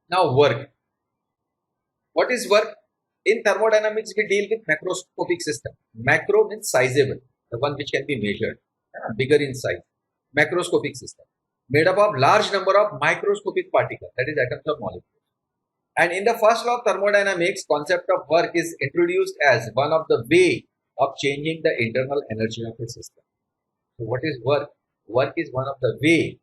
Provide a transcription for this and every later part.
Now work. What is work? In thermodynamics, we deal with macroscopic system. Macro means sizable, the one which can be measured, bigger in size. Macroscopic system, made up of large number of microscopic particles, that is atoms or molecules. And in the first law of thermodynamics, concept of work is introduced as one of the way of changing the internal energy of a system. So what is work? Work is one of the way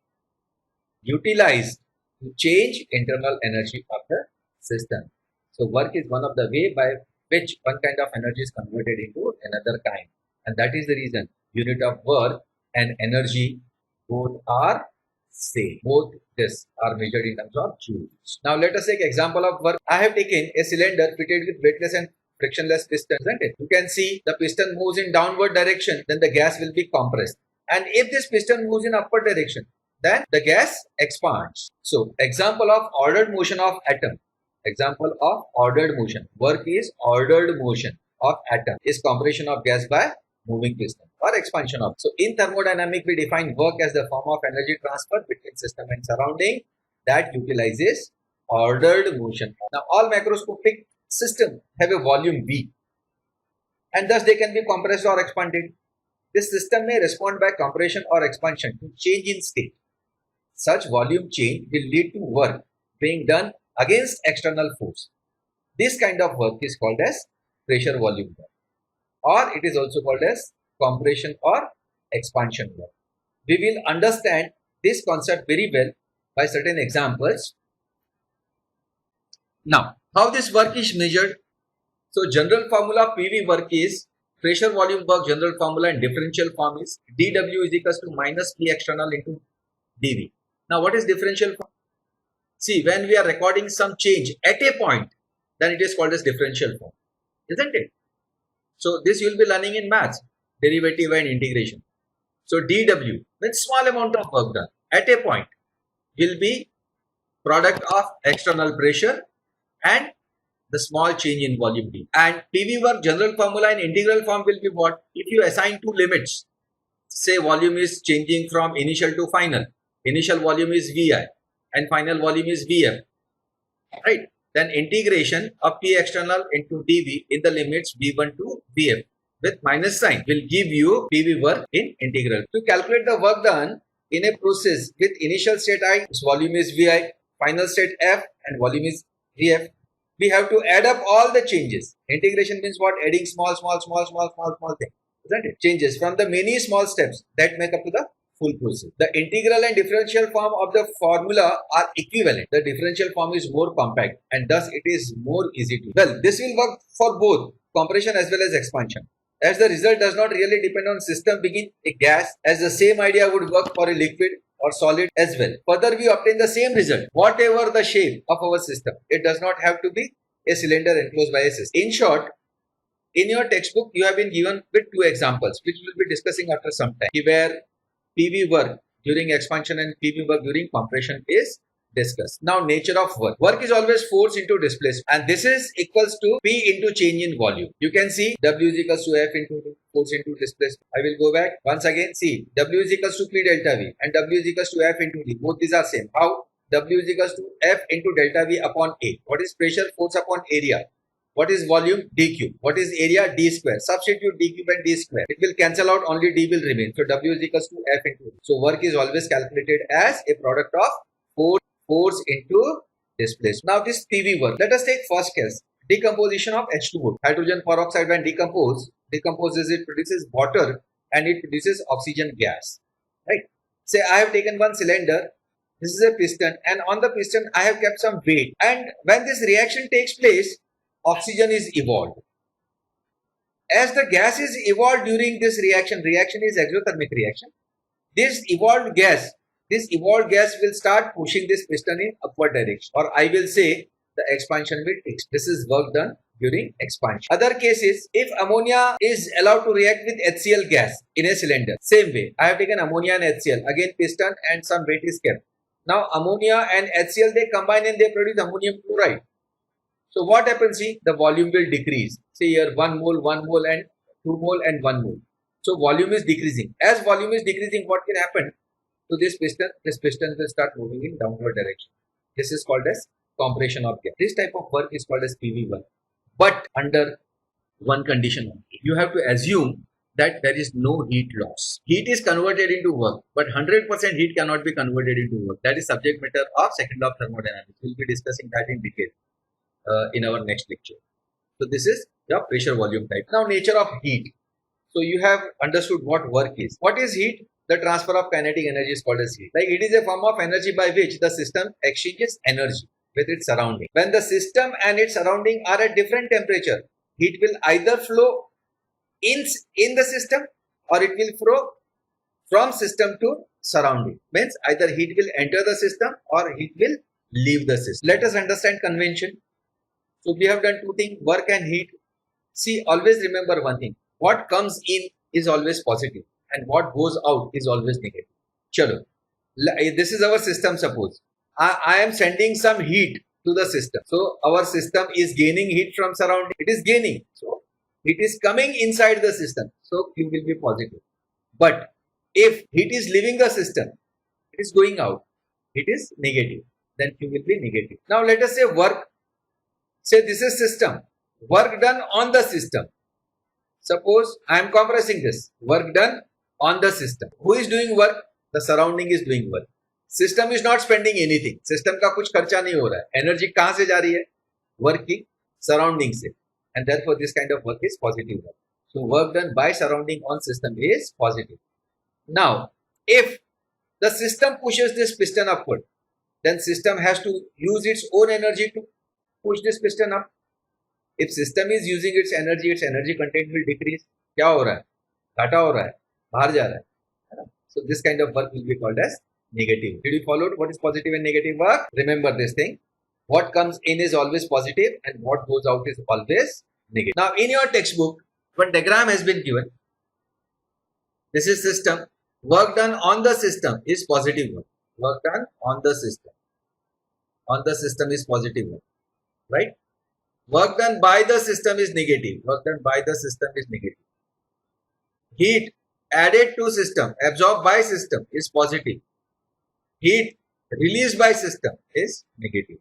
utilized to change internal energy of the system. So work is one of the way by which one kind of energy is converted into another kind. And that is the reason unit of work and energy both are same. Both this are measured in terms of joules. Now let us take example of work. I have taken a cylinder fitted with weightless and frictionless piston, isn't it? You can see the piston moves in downward direction, then the gas will be compressed. And if this piston moves in upward direction, then the gas expands. So example of ordered motion of atom. Example of ordered motion. Work is ordered motion of atom is compression of gas by moving piston or expansion of. So in thermodynamics, we define work as the form of energy transfer between system and surrounding that utilizes ordered motion. Now all macroscopic systems have a volume V, and thus they can be compressed or expanded. This system may respond by compression or expansion to change in state. Such volume change will lead to work being done against external force. This kind of work is called as pressure volume work, or it is also called as compression or expansion work. We will understand this concept very well by certain examples. Now, how this work is measured? So, general formula PV work is pressure volume work. General formula in differential form is dW is equals to minus P external into dV. Now, what is differential form? See, when we are recording some change at a point, then it is called as differential form, isn't it? So this you will be learning in maths, derivative and integration. So dW means small amount of work done at a point will be product of external pressure and the small change in volume D. And PV work general formula in integral form will be what? If you assign two limits, say volume is changing from initial to final. Initial volume is Vi and final volume is Vf, right? Then integration of P external into dV in the limits V1 to Vf with minus sign will give you PV work in integral. To calculate the work done in a process with initial state I, its volume is Vi, final state F and volume is Vf, we have to add up all the changes. Integration means what? Adding small thing, isn't it? Changes from the many small steps that make up to the full process. The integral and differential form of the formula are equivalent. The differential form is more compact and thus it is more easy to. Well, this will work for both compression as well as expansion. As the result does not really depend on system being a gas, as the same idea would work for a liquid or solid as well. Further, we obtain the same result, whatever the shape of our system. It does not have to be a cylinder enclosed by a system. In short, in your textbook, you have been given with two examples, which we will be discussing after some time, where PV work during expansion and PV work during compression is discussed. Now, nature of work. Work is always force into displacement, and this is equals to P into change in volume. You can see W is equals to F into force into displacement. I will go back once again. See, W is equals to P delta V and W is equals to F into D. Both these are same. How? W is equals to F into delta V upon A. What is pressure? Force upon area. What is volume? D cube. What is area? D square. Substitute D cube and D square. It will cancel out, only D will remain. So W is equals to F into D. So work is always calculated as a product of force into displacement. Now this PV work. Let us take first case. Decomposition of H2O. Hydrogen peroxide when decomposes it produces water and it produces oxygen gas. Right? Say I have taken one cylinder. This is a piston and on the piston I have kept some weight. And when this reaction takes place, oxygen is evolved. As the gas is evolved during this reaction is exothermic reaction. This evolved gas will start pushing this piston in upward direction, or I will say the expansion will take. This is work done during expansion. Other cases, if ammonia is allowed to react with HCl gas in a cylinder, same way, I have taken ammonia and HCl, again piston and some weight is kept. Now ammonia and HCl, they combine and they produce ammonium chloride. So what happens? See, the volume will decrease. Say here 1 mole and 2 mole and 1 mole. So volume is decreasing. As volume is decreasing, what will happen to this piston? This piston will start moving in downward direction. This is called as compression of gas. This type of work is called as PV work, but under one condition only. You have to assume that there is no heat loss. Heat is converted into work, but 100% heat cannot be converted into work. That is subject matter of second law of thermodynamics. We will be discussing that in detail in our next lecture. So this is the pressure volume type. Now nature of heat. So you have understood what work is. What is heat? The transfer of kinetic energy is called as heat. Like it is a form of energy by which the system exchanges energy with its surrounding. When the system and its surrounding are at different temperature, heat will either flow in the system or it will flow from system to surrounding. Means either heat will enter the system or heat will leave the system. Let us understand convention. So we have done two things, work and heat. See, always remember one thing. What comes in is always positive and what goes out is always negative. Chalo. This is our system, suppose. I am sending some heat to the system. So our system is gaining heat from surrounding. It is gaining. So it is coming inside the system. So Q will be positive. But if heat is leaving the system, it is going out. It is negative. Then Q will be negative. Now let us say work. Say this is system. Work done on the system. Suppose I am compressing this. Work done on the system. Who is doing work? The surrounding is doing work. System is not spending anything. System का कुछ खर्चा नहीं हो रहा है. Energy कहाँ से जा रही है? Work की surrounding से. And therefore this kind of work is positive work. So work done by surrounding on system is positive. Now, if the system pushes this piston upward, then system has to use its own energy to push this piston up. If system is using its energy content will decrease. क्या हो रहा है? घाटा हो रहा है. बाहर जा रहा है. So this kind of work will be called as negative. Did you follow what is positive and negative work? Remember this thing. What comes in is always positive and what goes out is always negative. Now in your textbook, one diagram has been given. This is system. Work done on the system is positive work. Work done on the system. On the system is positive work. Right? Work done by the system is negative. Work done by the system is negative. Heat added to system, absorbed by system is positive. Heat released by system is negative.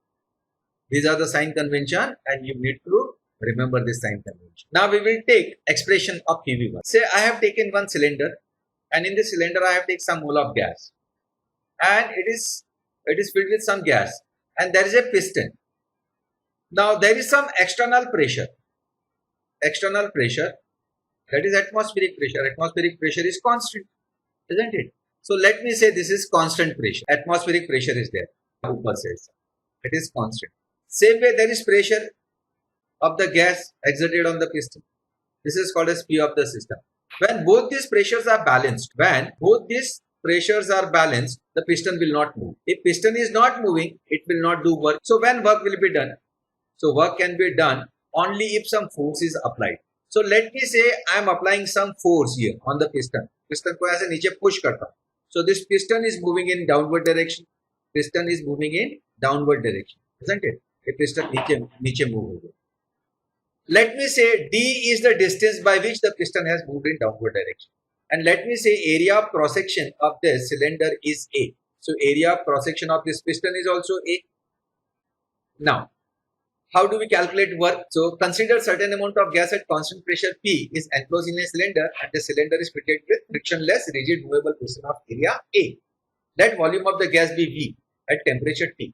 These are the sign convention and you need to remember this sign convention. Now we will take expression of PV1. Say I have taken one cylinder and in this cylinder I have taken some mole of gas and it is filled with some gas and there is a piston. Now there is some external pressure. External pressure, that is atmospheric pressure. Atmospheric pressure is constant, isn't it? So let me say this is constant pressure. Atmospheric pressure is there. It is constant. Same way there is pressure of the gas exerted on the piston. This is called as P of the system. When both these pressures are balanced, the piston will not move. If piston is not moving, it will not do work. So when work will be done? So work can be done only if some force is applied. So let me say I am applying some force here on the piston. Piston को ऐसे नीचे push करता हूँ. So this piston is moving in downward direction. Piston is moving in downward direction, isn't it? The piston नीचे move होगा. Let me say D is the distance by which the piston has moved in downward direction. And let me say area of cross section of this cylinder is A. So area of cross section of this piston is also A. Now, how do we calculate work? So consider certain amount of gas at constant pressure P is enclosed in a cylinder and the cylinder is fitted with frictionless rigid movable piston of area A. Let volume of the gas be V at temperature T.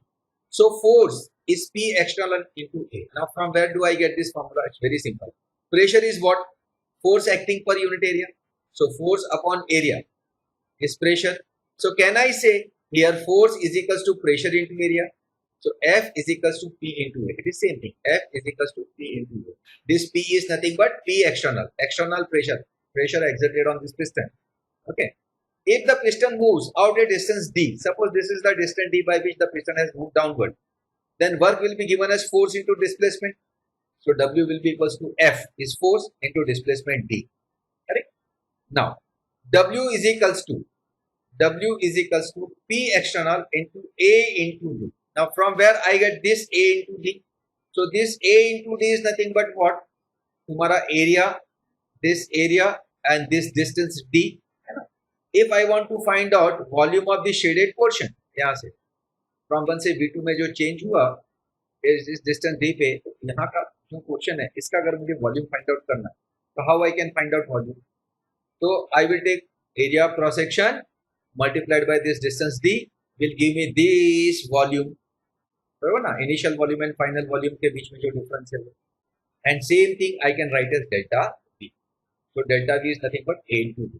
So force is P external into A. Now from where do I get this formula? It's very simple. Pressure is what? Force acting per unit area. So force upon area is pressure. So can I say here force is equals to pressure into area? So F is equals to P into A. It is same thing. F is equals to P into A. This P is nothing but P external. External pressure. Pressure exerted on this piston. Okay. If the piston moves out a distance D, suppose this is the distance D by which the piston has moved downward, then work will be given as force into displacement. So W will be equals to F is force into displacement D. Correct? Now, W is equals to P external into A into D. Now, from where I get this A into D? So, this A into D is nothing but what? Tumhara area, this area and this distance D. If I want to find out volume of the shaded portion, यहाँ से from 1 से V2 में जो change हुआ, इस distance D पे, यहाँ का जो क्वेश्चन है इसका अगर मुझे वॉल्यूम फाइंड आउट करना है तो how I can find out volume? तो I will take area of cross section multiplied by this distance D will give me this volume, बराबर ना, initial volume and final volume के बीच में जो डिफरेंस है वो, and same thing I can write as delta V. So delta V is nothing but A into D.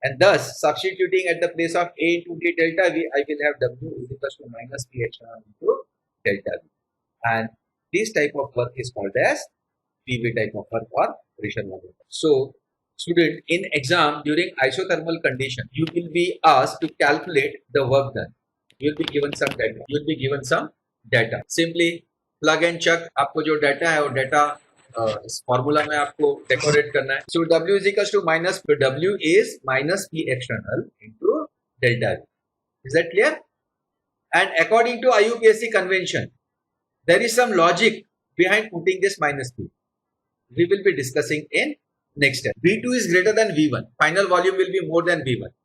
And thus, substituting at the place of A into D delta V, I will have W is equals to minus P external into delta V. And this type of work is called as PV type of work or pressure volume. So, student, in exam during isothermal condition, you will be asked to calculate the work done. You will be given some data. You will be given some data. Simply plug and chuck. आपको जो data है वो data इस formula में आपको decorate करना है. So W is equal to minus, W is minus P external into delta V. Is that clear? And according to IUPAC convention there is some logic behind putting this minus P. We will be discussing in next step. V2 is greater than V1. Final volume will be more than V1.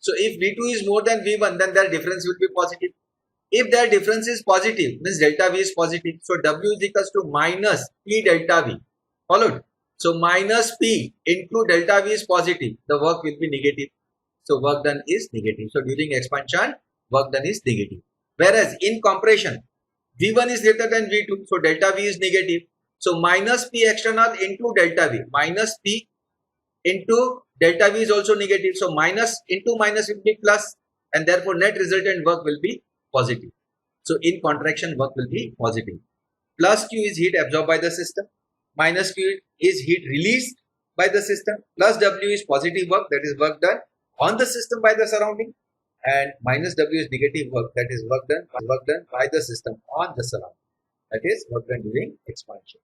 So if V2 is more than V1, then their difference will be positive. If their difference is positive, means delta V is positive. So W is equals to minus P delta V. Followed? So minus P into delta V is positive. The work will be negative. So work done is negative. So during expansion, work done is negative. Whereas in compression, V1 is greater than V2. So delta V is negative. So minus P external into delta V. Minus P into delta V is also negative. So minus into minus will be plus. And therefore net resultant work will be positive. So in contraction work will be positive. Plus Q is heat absorbed by the system. Minus Q is heat released by the system. Plus W is positive work, that is work done on the system by the surrounding. And minus W is negative work, that is work done by the system on the surrounding. That is work done during expansion.